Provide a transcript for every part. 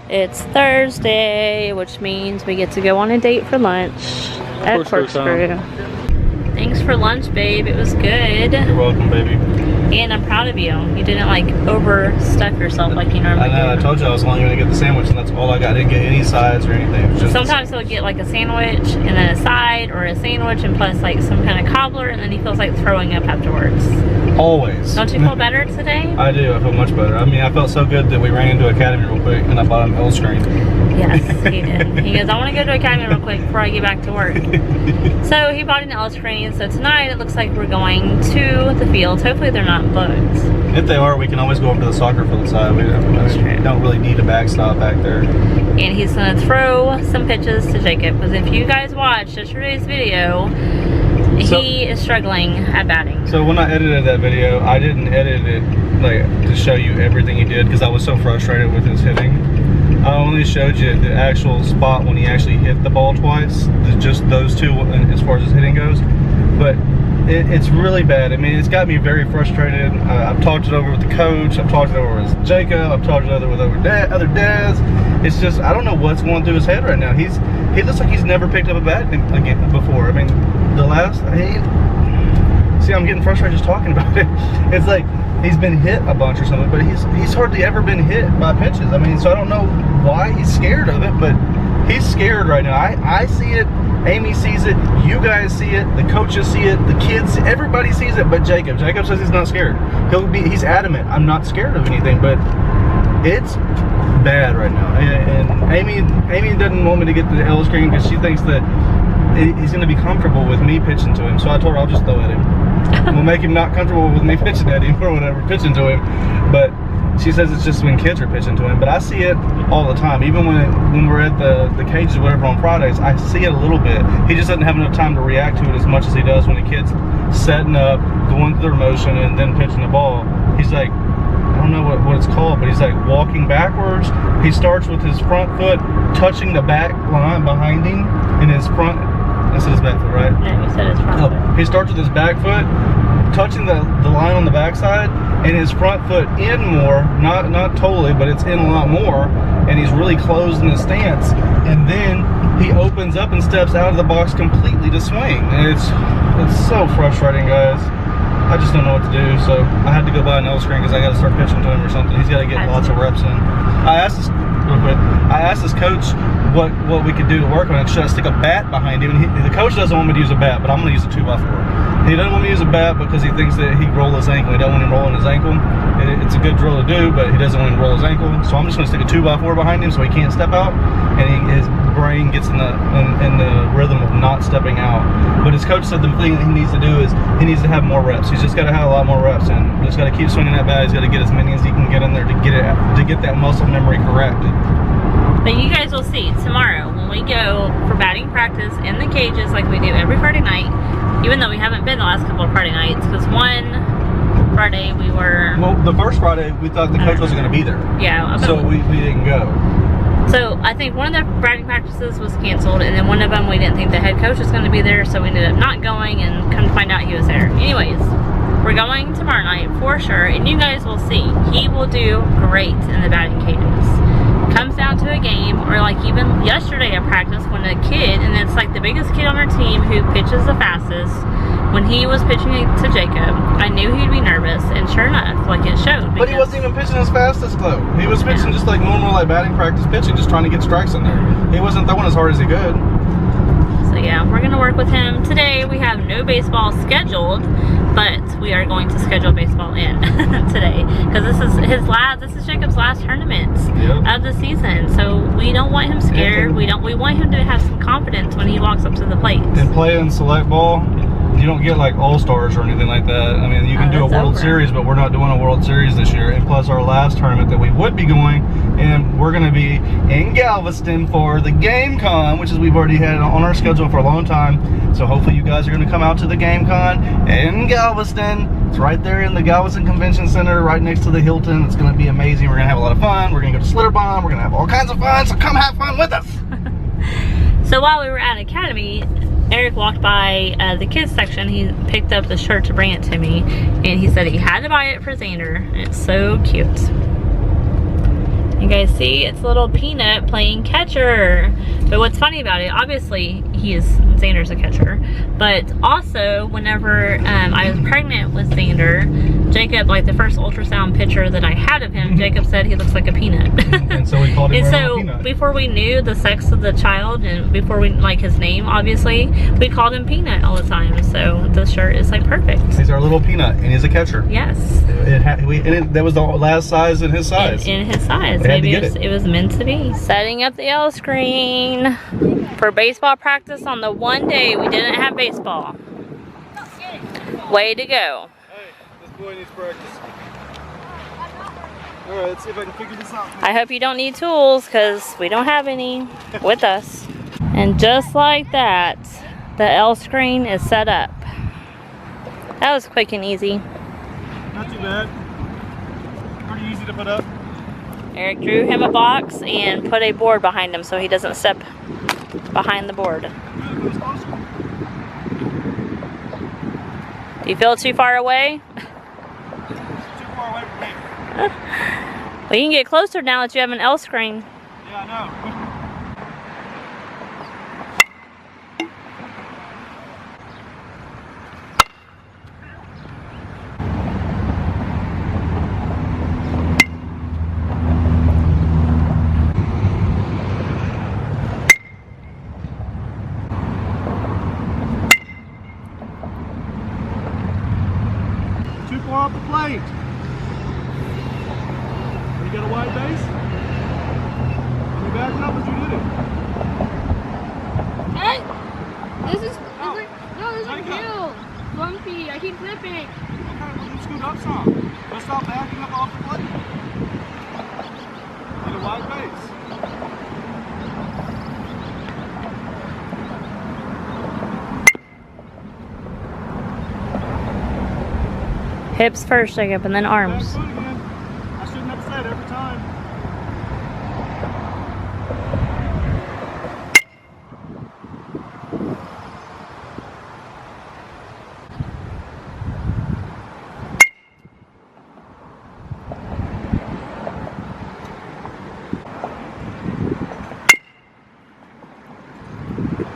It's Thursday, which means we get to go on a date for lunch at Corkscrew. Thanks for lunch, babe. It was good. You're welcome, baby. And I'm proud of you. You didn't like overstuff yourself like you normally do. I told you I was only going to get the sandwich, and that's all I got. I didn't get any sides or anything. Just sometimes he'll get like a sandwich and then a side, or a sandwich and plus like some kind of cobbler, and then he feels like throwing up afterwards. Always. Don't you feel better today? I do. I feel much better. I mean, I felt so good that we ran into Academy real quick, and I bought him L screen. Yes, he did. He goes, I want to go to Academy real quick before I get back to work. So he bought an L screen. So tonight it looks like we're going to the fields. Hopefully they're not booked. If they are, we can always go over to the soccer field side. We don't really need a backstop back there. And he's going to throw some pitches to Jacob, because if you guys watched yesterday's video, he is struggling at batting. So when I edited that video, I didn't edit it like to show you everything he did because I was so frustrated with his hitting. I only showed you the actual spot when he actually hit the ball twice, just those two as far as his hitting goes. But it's really bad. I mean, it's got me very frustrated. I've talked it over with the coach. I've talked it over with Jacob. I've talked it over with other dads. It's just, I don't know what's going through his head right now. He looks like he's never picked up a bat again before. I mean, see, I'm getting frustrated just talking about it. It's like he's been hit a bunch or something, but he's hardly ever been hit by pitches. I mean, so I don't know why he's scared of it, but he's scared right now. I see it. Amy sees it, you guys see it, the coaches see it, the kids, everybody sees it, but Jacob. Jacob says he's not scared. He's adamant, I'm not scared of anything, but it's bad right now. And Amy doesn't want me to get the L screen because she thinks that he's going to be comfortable with me pitching to him. So I told her I'll just throw at him. We'll make him not comfortable with me pitching at him or whatever, pitching to him. But she says it's just when kids are pitching to him, but I see it all the time. Even when we're at the cages or whatever on Fridays, I see it a little bit. He just doesn't have enough time to react to it as much as he does when the kid's setting up, going through their motion, and then pitching the ball. He's like, I don't know what it's called, but he's like walking backwards. He starts with his front foot touching the back line behind him, and his front, I said his back foot, right? No, you said his front foot. He starts with his back foot, touching the line on the backside, and his front foot in more, not totally, but it's in a lot more, and he's really closed in his stance, and then he opens up and steps out of the box completely to swing. And it's so frustrating, guys. I just don't know what to do, so I had to go buy an L screen because I got to start pitching to him or something. He's got to get lots of reps in. I asked his coach what we could do to work on it. Should I stick a bat behind him? And the coach doesn't want me to use a bat, but I'm going to use a 2x4. He doesn't want me to use a bat because he thinks that he can roll his ankle. He doesn't want him rolling his ankle. It's a good drill to do, but he doesn't want him to roll his ankle. So I'm just going to stick a 2x4 behind him so he can't step out, and his brain gets in the rhythm of not stepping out. But his coach said the thing that he needs to do is he needs to have more reps. He's just got to have a lot more reps, and he's got to keep swinging that bat. He's got to get as many as he can get in there to get that muscle memory corrected. But you guys will see tomorrow when we go for batting practice in the cages like we do every Friday night, even though we haven't been the last couple of Friday nights, because one Friday we were... Well, the first Friday we thought the coach wasn't going to be there. Yeah. So we didn't go. So I think one of the batting practices was canceled, and then one of them we didn't think the head coach was going to be there, so we ended up not going, and come to find out he was there. Anyways, we're going tomorrow night for sure, and you guys will see. He will do great in the batting cages. Comes down to a game, or like even yesterday at practice when a kid, and it's like the biggest kid on our team who pitches the fastest, when he was pitching to Jacob, I knew he'd be nervous, and sure enough, like it showed. But he wasn't even pitching as fast as though. He was pitching just like normal, like batting practice pitching, just trying to get strikes in there. He wasn't throwing as hard as he could. So yeah, we're gonna work with him today. We have no baseball scheduled, but we are going to schedule baseball in today because this is Jacob's last tournament of the season. So we don't want him scared. We want him to have some confidence when he walks up to the plate. And playing select ball, you don't get like all-stars or anything like that. I mean, you can do a World Series, but we're not doing a World Series this year. And plus our last tournament that we would be going, and we're going to be in Galveston for the Game Con, which is we've already had on our schedule for a long time. So hopefully you guys are going to come out to the Game Con in Galveston. It's right there in the Galveston Convention Center, right next to the Hilton. It's going to be amazing. We're going to have a lot of fun. We're going to go to Slitterbomb. We're going to have all kinds of fun. So come have fun with us. So while we were at Academy, Eric walked by the kids section. He picked up the shirt to bring it to me, and he said he had to buy it for Xander. It's so cute. You guys see, it's little Peanut playing catcher. But what's funny about it, obviously Xander's a catcher, but also whenever I was pregnant with Xander, Jacob, like the first ultrasound picture that I had of him, Jacob said he looks like a peanut. And so we called him And Peanut. so before we knew the sex of the child and before we like his name, obviously, we called him Peanut all the time. So the shirt is like perfect. He's our little Peanut, and he's a catcher. Yes. That was the last size in his size. In his size. Maybe it was meant to be. Setting up the L screen for baseball practice on the one day we didn't have baseball. Way to go. Hey, this boy needs practice. Alright, let's see if I can figure this out. I hope you don't need tools because we don't have any with us. And just like that, the L screen is set up. That was quick and easy. Not too bad. Pretty easy to put up. Eric drew him a box and put a board behind him so he doesn't step behind the board. Do you feel too far away? Too far away from me. Well, you can get closer now that you have an L screen. Yeah, I know. 2 far off the plate. You got a wide base? Are you backing up as you did it? Hey! This is real. Bumpy. I keep flipping. Okay, well you scoot up some. Let's stop backing up off the plate. Get a wide base. Hips first, Jacob, and then arms. Back foot again. I shouldn't have said every time.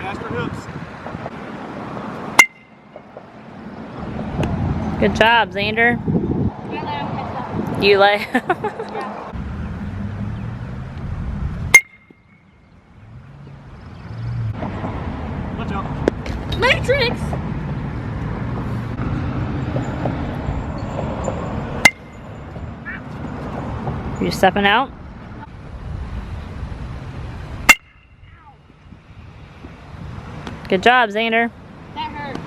Faster hips. Good job, Xander. I lay on myself. You lay. Yeah. Watch out. Matrix! You stepping out? Good job, Xander. That hurt.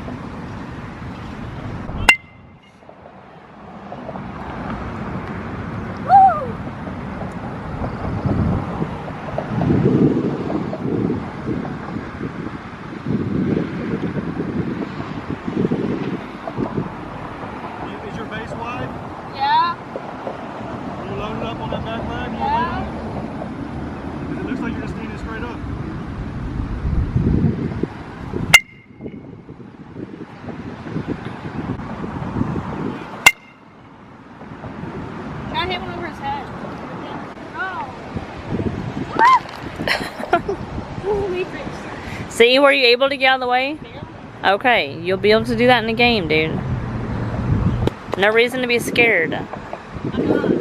Is your base wide? Yeah. Are you loaded up on that back leg? Yeah. Because it looks like you're just standing straight up. Try to hit one over his head. Oh. Ooh, Matrix. See, were you able to get out of the way? Barely. Okay, you'll be able to do that in the game, dude. No reason to be scared. I'm not.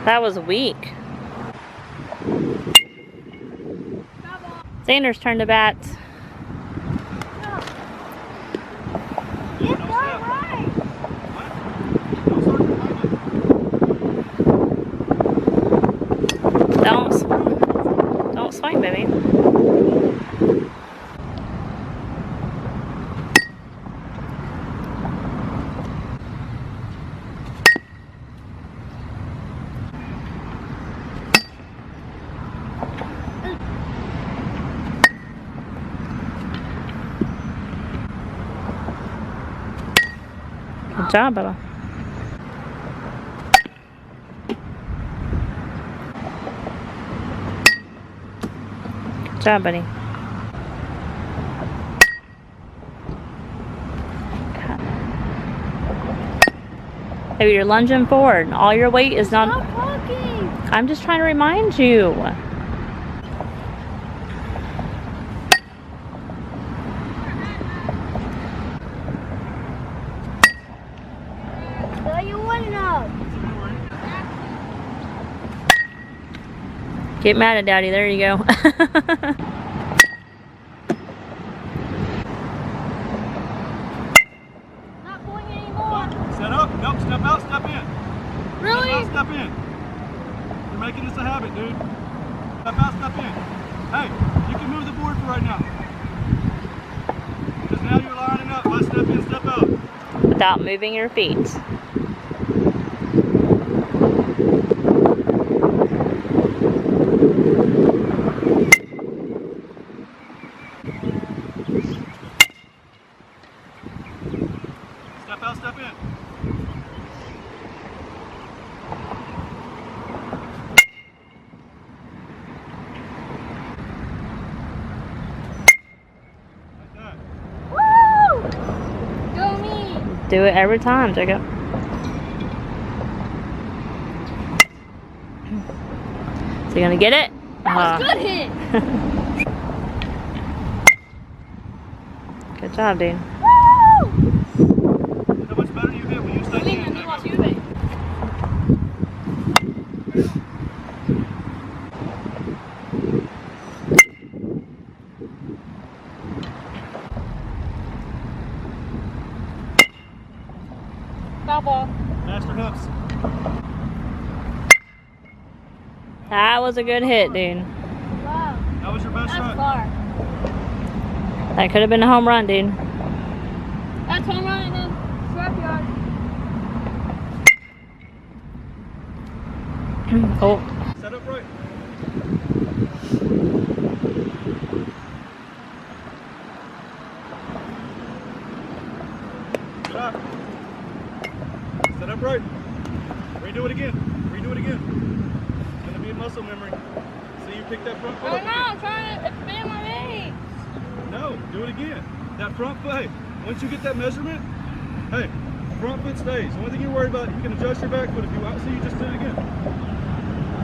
That was weak. Xander's turn to bat. It's not right. Don't swing, baby. Good job, Bubba. Good job, buddy. Hey, you're lunging forward. All your weight is not. Stop talking. I'm just trying to remind you. No, you wouldn't have. Get mad at Daddy. There you go. Not going anymore. Set up. Nope. Step out. Step in. Really? Step out. Step in. You're making this a habit, dude. Step out. Step in. Hey, you can move the board for right now. Because now you're lining up. Let's step in. Step out. Without moving your feet. Step out. Step in. Woo! Go me. Do it every time, Jacob. So you gonna get it? That was a good hit. Good job, dude. Woo! How much better you hit when you stay in? Foul ball. Master hips. That was a good hit, dude. Wow. That was your best That's shot. far. That could have been a home run, dude. That's home run in the scrapyard. Oh, Set up right. Good up. Set up right. Redo it again. Redo it again. It's gonna be a muscle memory. See, you pick that front foot I up don't know, again. I'm trying to expand my legs. No, do it again. That front foot, hey, once you get that measurement, hey, front foot stays. The only thing you're worried about, you can adjust your back foot if you want. See, you just did it again.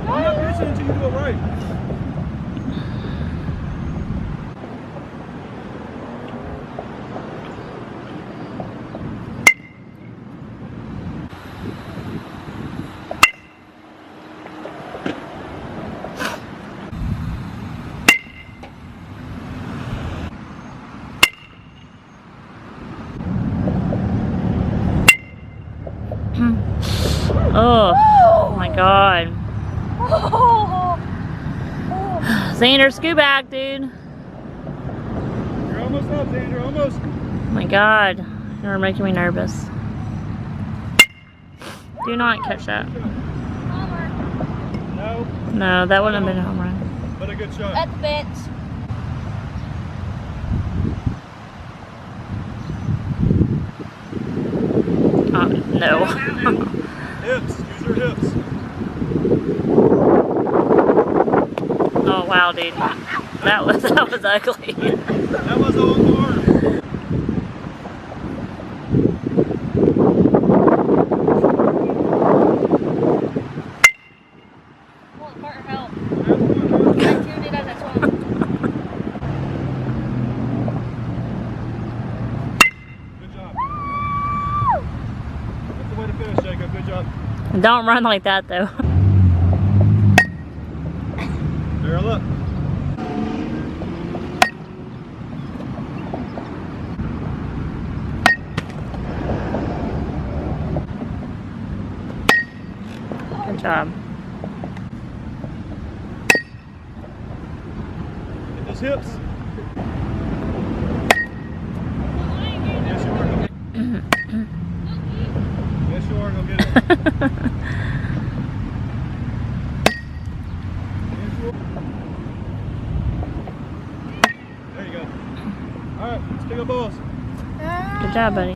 I'm not finishing until you do it right. oh my God. Oh. Xander, scoot back, dude. You're almost up, Xander, almost. Oh my God. You're making me nervous. Do not catch that. No, No, that wouldn't have been a home run. but a good shot. At the bench. No. Hips, use your hips. Oh wow, dude. That was ugly. That was all hard. Well, partner help. I tuned it as I swung. Good job. That's the way to finish, Jacob. Good job. Don't run like that though. Barrel up. Good job. Hit those hips. Yes, you are. Yes, you are. Go get it. Yes, you are. There you go. All right, let's pick up balls. Good job, buddy.